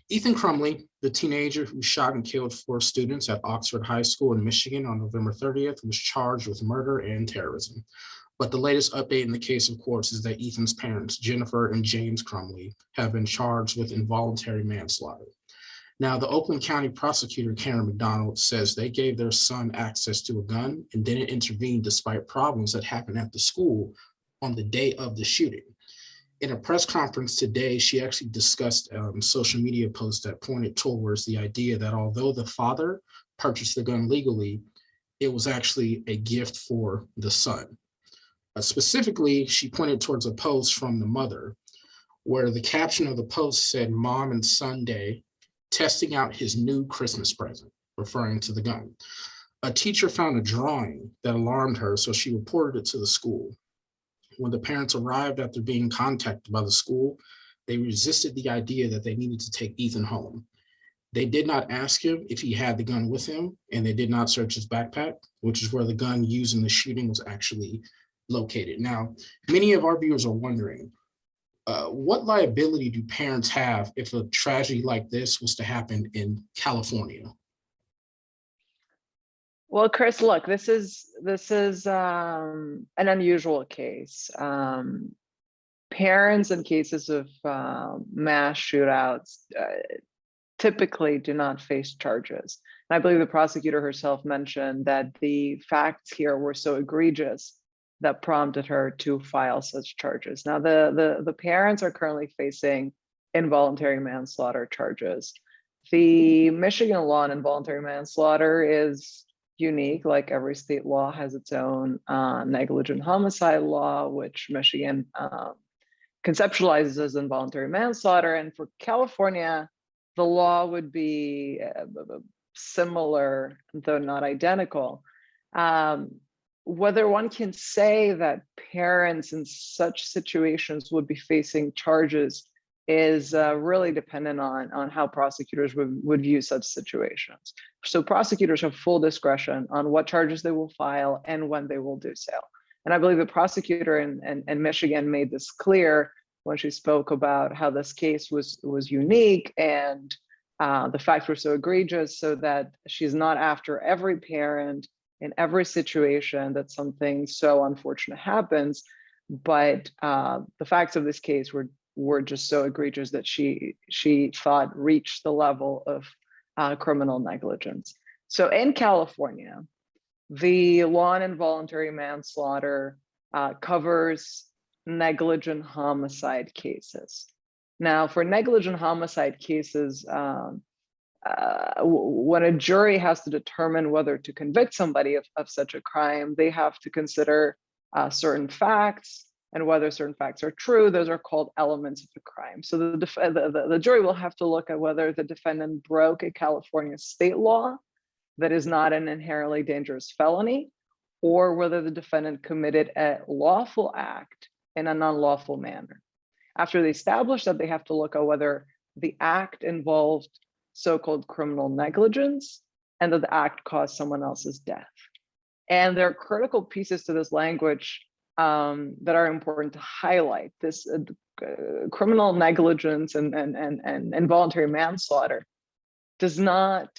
Ethan Crumley, the teenager who shot and killed 4 students at Oxford High School in Michigan on November 30th, was charged with murder and terrorism. But the latest update in the case, of course, is that Ethan's parents, Jennifer and James Crumley, have been charged with involuntary manslaughter. Now, the Oakland County prosecutor, Karen McDonald, says they gave their son access to a gun and didn't intervene despite problems that happened at the school on the day of the shooting. In a press conference today, she actually discussed social media posts that pointed towards the idea that although the father purchased the gun legally, it was actually a gift for the son. Specifically, she pointed towards a post from the mother where the caption of the post said, "Mom and Son Day, testing out his new Christmas present," referring to the gun. A teacher found a drawing that alarmed her, so she reported it to the school. When the parents arrived after being contacted by the school, they resisted the idea that they needed to take Ethan home. They did not ask him if he had the gun with him, and they did not search his backpack, which is where the gun used in the shooting was actually located. Now, many of our viewers are wondering, what liability do parents have if a tragedy like this was to happen in California? Well, Chris, look, this is an unusual case. Parents in cases of mass shootouts typically do not face charges. And I believe the prosecutor herself mentioned that the facts here were so egregious that prompted her to file such charges. Now, the parents are currently facing involuntary manslaughter charges. The Michigan law on involuntary manslaughter is unique. Like every state law has its own negligent homicide law, which Michigan conceptualizes as involuntary manslaughter. And for California, the law would be similar, though not identical. Whether one can say that parents in such situations would be facing charges is really dependent on how prosecutors would view such situations. So prosecutors have full discretion on what charges they will file and when they will do so. And I believe the prosecutor in Michigan made this clear when she spoke about how this case was unique and the facts were so egregious, so that she's not after every parent in every situation that something so unfortunate happens, but the facts of this case were just so egregious that she thought reached the level of criminal negligence. So in California, the law on involuntary manslaughter covers negligent homicide cases. Now, for negligent homicide cases, when a jury has to determine whether to convict somebody of such a crime, they have to consider certain facts, and whether certain facts are true. Those are called elements of the crime. So the jury will have to look at whether the defendant broke a California state law that is not an inherently dangerous felony, or whether the defendant committed a lawful act in an unlawful manner. After they establish that, they have to look at whether the act involved so-called criminal negligence and that the act caused someone else's death. And there are critical pieces to this language that are important to highlight. This criminal negligence and involuntary manslaughter does not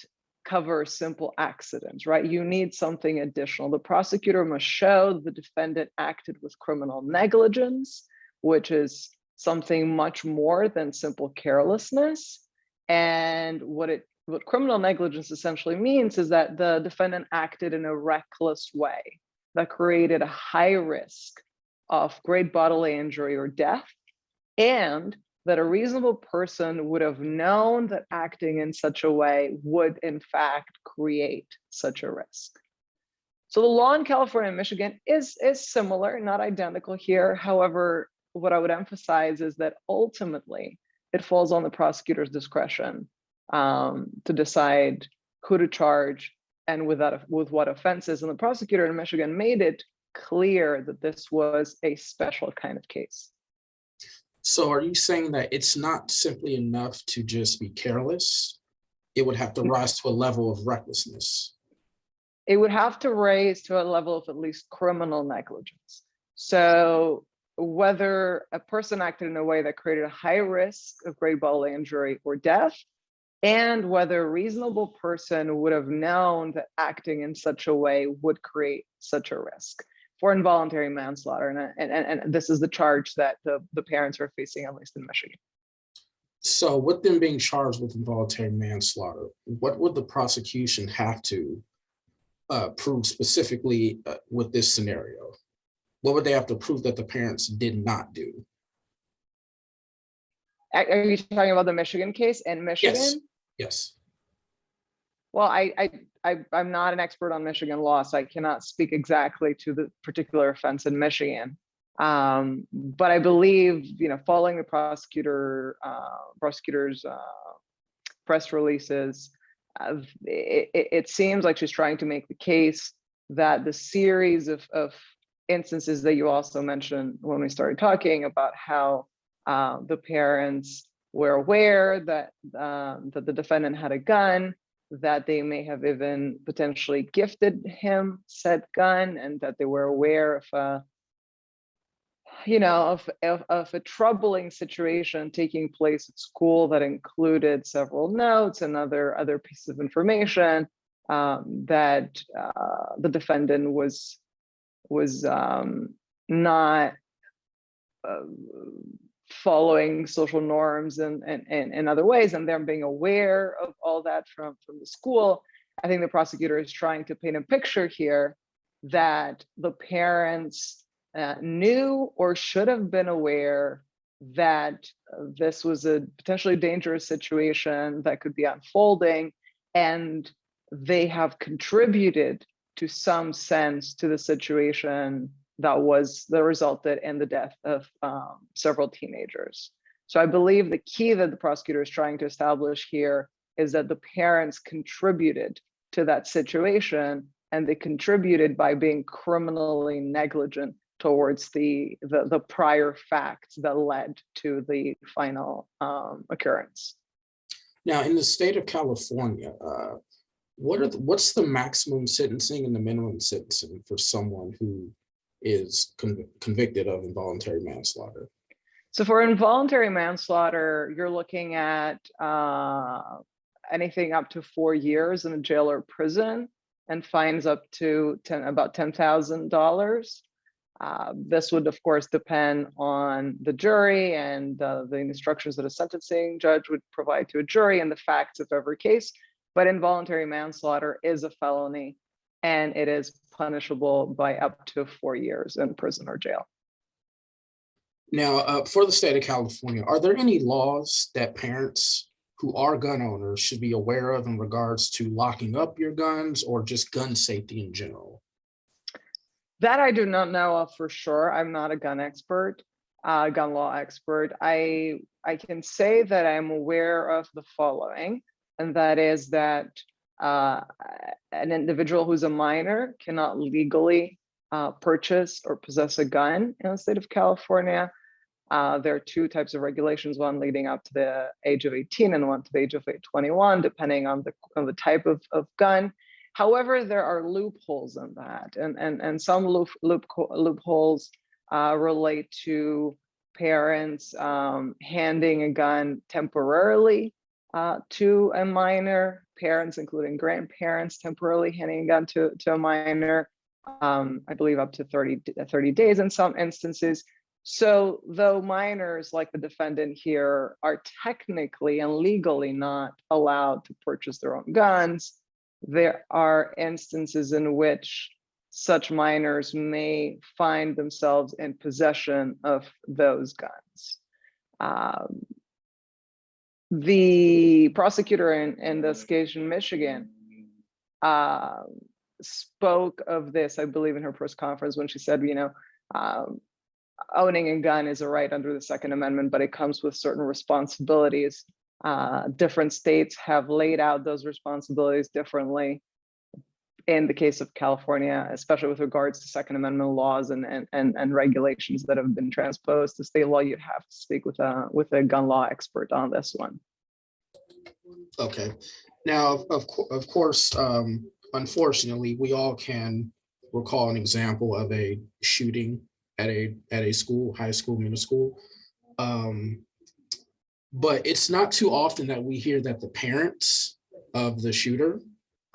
cover simple accidents, right? You need something additional. The prosecutor must show the defendant acted with criminal negligence, which is something much more than simple carelessness. And what criminal negligence essentially means is that the defendant acted in a reckless way that created a high risk of great bodily injury or death, and that a reasonable person would have known that acting in such a way would in fact create such a risk. So the law in California and Michigan is similar, not identical here. However, what I would emphasize is that ultimately it falls on the prosecutor's discretion to decide who to charge and with what offenses. And the prosecutor in Michigan made it clear that this was a special kind of case. So are you saying that it's not simply enough to just be careless? It would have to rise to a level of recklessness. It would have to raise to a level of at least criminal negligence. So whether a person acted in a way that created a high risk of great bodily injury or death, and whether a reasonable person would have known that acting in such a way would create such a risk for involuntary manslaughter. And this is the charge that the parents are facing, at least in Michigan. So with them being charged with involuntary manslaughter, what would the prosecution have to prove specifically with this scenario? What would they have to prove that the parents did not do? Are you talking about the Michigan case in Michigan? Yes. Yes. Well, I'm not an expert on Michigan law, so I cannot speak exactly to the particular offense in Michigan. But I believe, following the prosecutor's press releases, it seems like she's trying to make the case that the series of instances that you also mentioned when we started talking about how the parents were aware that the defendant had a gun, that they may have even potentially gifted him said gun, and that they were aware of a troubling situation taking place at school that included several notes and other pieces of information, that the defendant was not following social norms and in other ways, and them being aware of all that from the school. I think the prosecutor is trying to paint a picture here that the parents knew or should have been aware that this was a potentially dangerous situation that could be unfolding, and they have contributed to some sense to the situation that resulted in the death of several teenagers. So I believe the key that the prosecutor is trying to establish here is that the parents contributed to that situation, and they contributed by being criminally negligent towards the prior facts that led to the final occurrence. Now, in the state of California, what's the maximum sentencing and the minimum sentencing for someone who is convicted of involuntary manslaughter? So for involuntary manslaughter, you're looking at anything up to 4 years in a jail or prison, and fines up to about $10,000. This would, of course, depend on the jury and the instructions that a sentencing judge would provide to a jury and the facts of every case. But involuntary manslaughter is a felony, and it is punishable by up to 4 years in prison or jail. Now, for the state of California, are there any laws that parents who are gun owners should be aware of in regards to locking up your guns or just gun safety in general? That I do not know of for sure. I'm not a gun expert, gun law expert. I can say that I'm aware of the following, and that is that an individual who's a minor cannot legally purchase or possess a gun in the state of California. There are 2 types of regulations, one leading up to the age of 18 and one to the age of 21, depending on the type of gun. However, there are loopholes in that, and some loopholes relate to parents handing a gun temporarily to a minor, parents, including grandparents, temporarily handing a gun to a minor, I believe up to 30 days in some instances. So though minors, like the defendant here, are technically and legally not allowed to purchase their own guns, there are instances in which such minors may find themselves in possession of those guns. The prosecutor in this case in Michigan spoke of this, I believe, in her press conference when she said, owning a gun is a right under the Second Amendment, but it comes with certain responsibilities. Different states have laid out those responsibilities differently. In the case of California, especially with regards to Second Amendment laws and regulations that have been transposed to state law, you'd have to speak with a gun law expert on this one. Okay. Now, of course, unfortunately, we all can recall an example of a shooting at a school, high school, middle school. but it's not too often that we hear that the parents of the shooter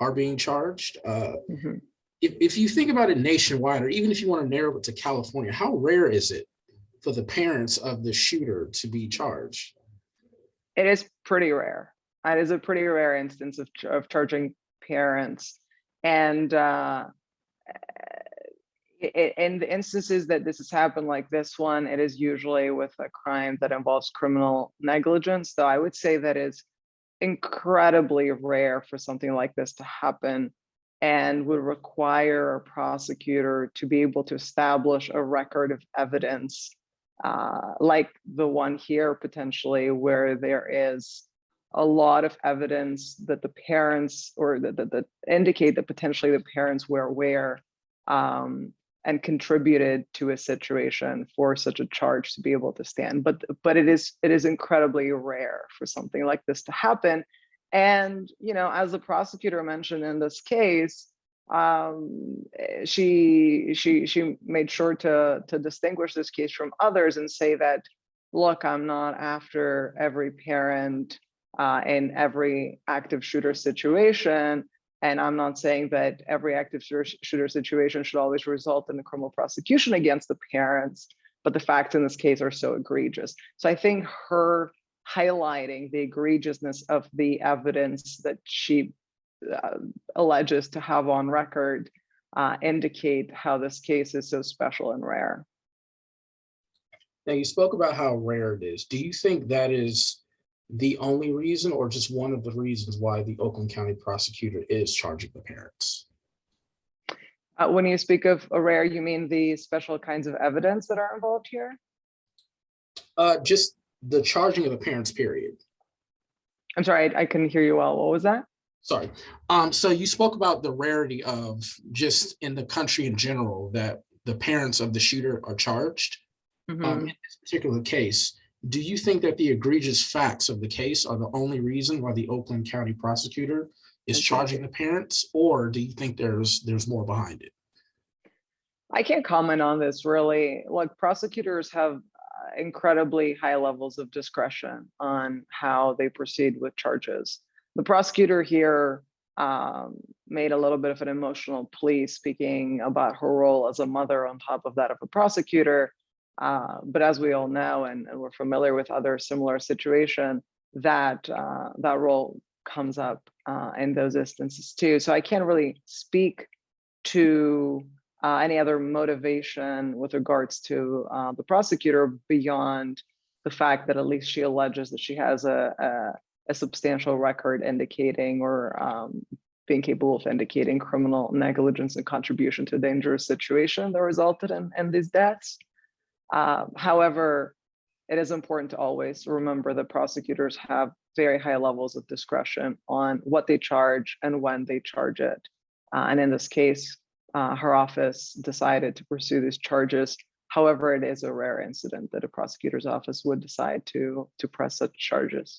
are being charged. Mhm. If you think about it nationwide, or even if you want to narrow it to California, how rare is it for the parents of the shooter to be charged? It is pretty rare. It is a pretty rare instance of charging parents. And in the instances that this has happened, like this one, it is usually with a crime that involves criminal negligence. So I would say that is incredibly rare for something like this to happen, and would require a prosecutor to be able to establish a record of evidence, like the one here potentially, where there is a lot of evidence that the parents, or that indicate that potentially the parents were aware, and contributed to a situation for such a charge to be able to stand. But it is incredibly rare for something like this to happen. And as the prosecutor mentioned in this case, she made sure to distinguish this case from others and say that, look, I'm not after every parent in every active shooter situation. And I'm not saying that every active shooter situation should always result in a criminal prosecution against the parents, but the facts in this case are so egregious. So I think her highlighting the egregiousness of the evidence that she alleges to have on record indicate how this case is so special and rare. Now, you spoke about how rare it is. Do you think that is the only reason, or just one of the reasons why the Oakland County prosecutor is charging the parents? When you speak of a rare, you mean the special kinds of evidence that are involved here? Just the charging of the parents, period. I'm sorry, I couldn't hear you well. What was that? Sorry. So you spoke about the rarity of, just in the country in general, that the parents of the shooter are charged. In this particular case, do you think that the egregious facts of the case are the only reason why the Oakland County prosecutor is charging the parents, or do you think there's more behind it? I can't comment on this really. Like, prosecutors have incredibly high levels of discretion on how they proceed with charges. The prosecutor here made a little bit of an emotional plea, speaking about her role as a mother on top of that of a prosecutor. But as we all know, and we're familiar with other similar situations, that role comes up in those instances too. So I can't really speak to any other motivation with regards to the prosecutor beyond the fact that at least she alleges that she has a substantial record indicating, or being capable of indicating, criminal negligence and contribution to a dangerous situation that resulted in these deaths. However, it is important to always remember that prosecutors have very high levels of discretion on what they charge and when they charge it. And in this case, her office decided to pursue these charges. However, it is a rare incident that a prosecutor's office would decide to press such charges.